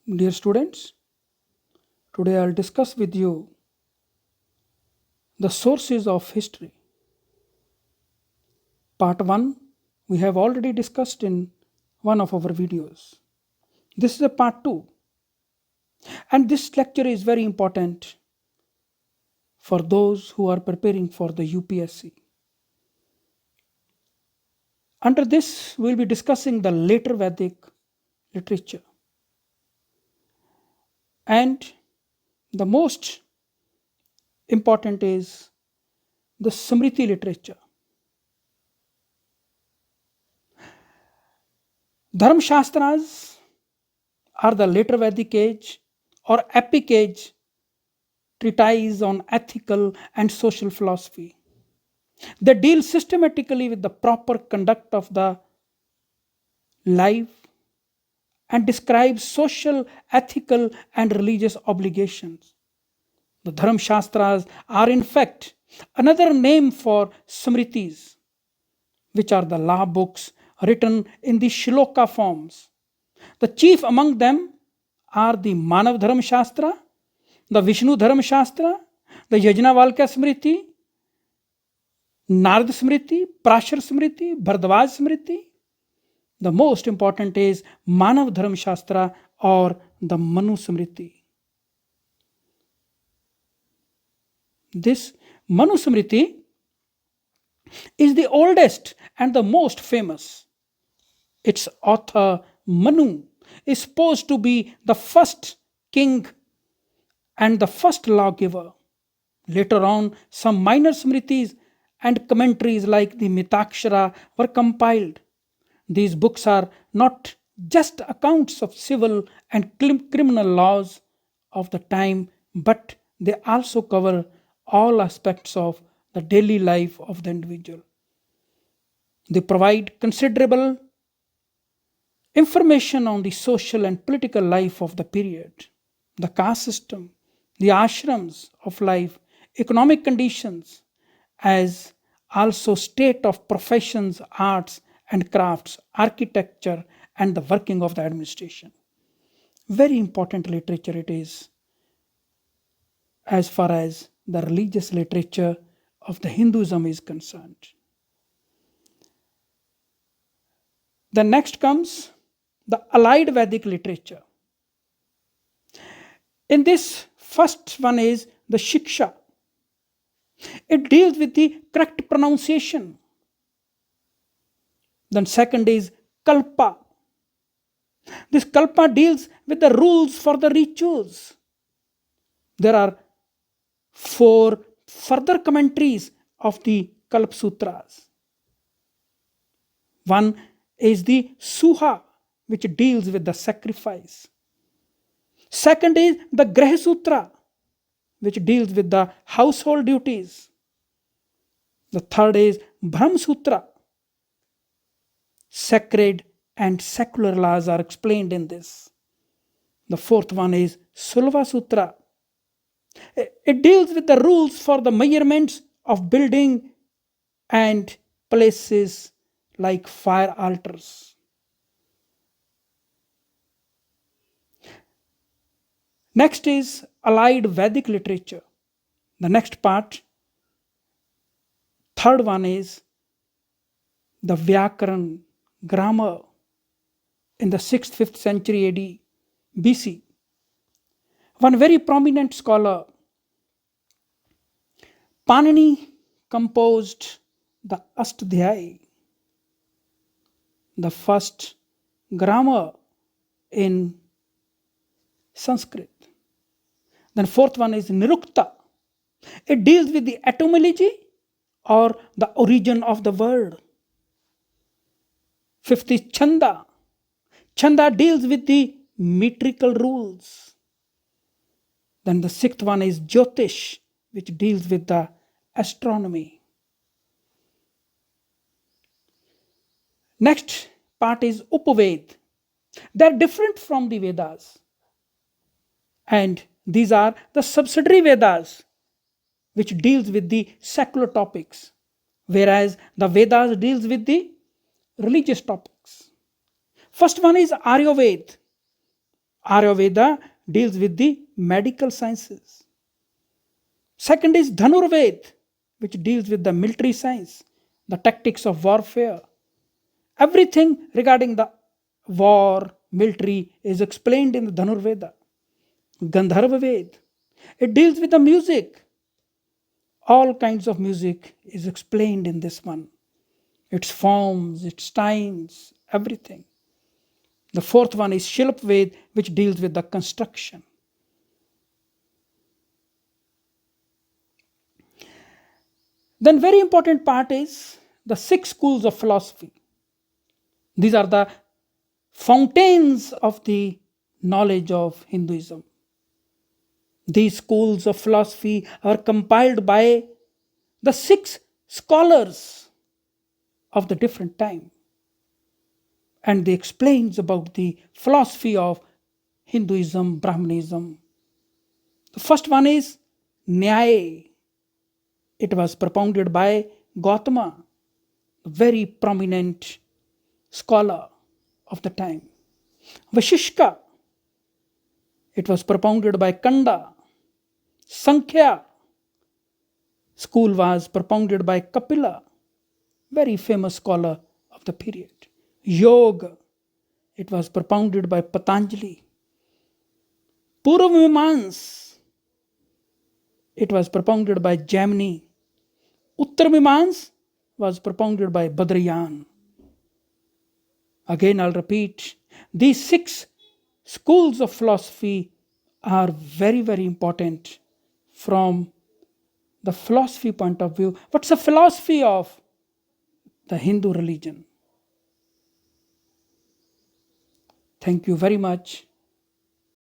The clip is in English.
Dear students, today I'll discuss with you the sources of history. Part 1 we have already discussed in one of our videos. This is a part 2, and this lecture is very important for those who are preparing for the UPSC. Under this, we'll be discussing the later Vedic literature. And the most important is the Smriti literature. Dharma Shastras are the later Vedic age or epic age treatise on ethical and social philosophy. They deal systematically with the proper conduct of the life and describe social, ethical, and religious obligations. The Dharma Shastras are in fact another name for Smritis, which are the law books written in the shloka forms. The chief among them are the Manav Dharma Shastra, the Vishnu Dharma Shastra, the Yajnavalkya Smriti, Narad Smriti, Prashar Smriti, Bhardwaj Smriti. The most important is Manav Dharma Shastra or the Manu Smriti. This Manu Smriti is the oldest and the most famous. Its author Manu is supposed to be the first king and the first lawgiver. Later on, some minor Smritis and commentaries like the Mitakshara were compiled. These books are not just accounts of civil and criminal laws of the time, but they also cover all aspects of the daily life of the individual. They provide considerable information on the social and political life of the period, the caste system, the ashrams of life, economic conditions, as also state of professions, arts and crafts, architecture, and the working of the administration. Very important literature it is as far as the religious literature of the Hinduism is concerned. The next comes the allied Vedic literature. In this, first one is the Shiksha. It deals with the correct pronunciation. Then second is Kalpa. This Kalpa deals with the rules for the rituals. There are 4 further commentaries of the Kalpa Sutras. One is the Suha, which deals with the sacrifice. Second is the Graha Sutra, which deals with the household duties. The third is Brahma Sutra. Sacred and secular laws are explained in this. The fourth one is Sulva Sutra. It deals with the rules for the measurements of building and places like fire altars. Next is allied Vedic literature. The next part, third one is the Vyakaran Grammar in the 6th, 5th century AD, BC. One very prominent scholar, Panini, composed the Ashtadhyayi, the first grammar in Sanskrit. Then fourth one is Nirukta. It deals with the etymology or the origin of the word. Fifth is Chanda. Chanda deals with the metrical rules. Then the sixth one is Jyotish, which deals with the astronomy. Next part is Upaved. They are different from the Vedas. And these are the subsidiary Vedas, which deals with the secular topics, whereas the Vedas deals with the religious topics. First one is Aryaved. Ayurveda deals with the medical sciences. Second is Dhanurved, which deals with the military science, the tactics of warfare. Everything regarding the war, military is explained in the Dhanurveda. Gandharva Ved, it deals with the music. All kinds of music is explained in this one. Its forms, its times, everything. The fourth one is Shilp Ved, which deals with the construction. Then very important part is the 6 schools of philosophy. These are the fountains of the knowledge of Hinduism. These schools of philosophy are compiled by the 6 scholars of the different time. And they explains about the philosophy of Hinduism, Brahmanism. The first one is Nyaya. It was propounded by Gautama, a very prominent scholar of the time. Vashishka, it was propounded by Kanda. Sankhya school was propounded by Kapila, very famous scholar of the period. Yoga, it was propounded by Patanjali. Purvamimans, it was propounded by Jaimini. Uttarmimans was propounded by Badrayan. Again, I'll repeat, these 6 schools of philosophy are very, very important from the philosophy point of view. What's the philosophy of the Hindu religion? Thank you very much.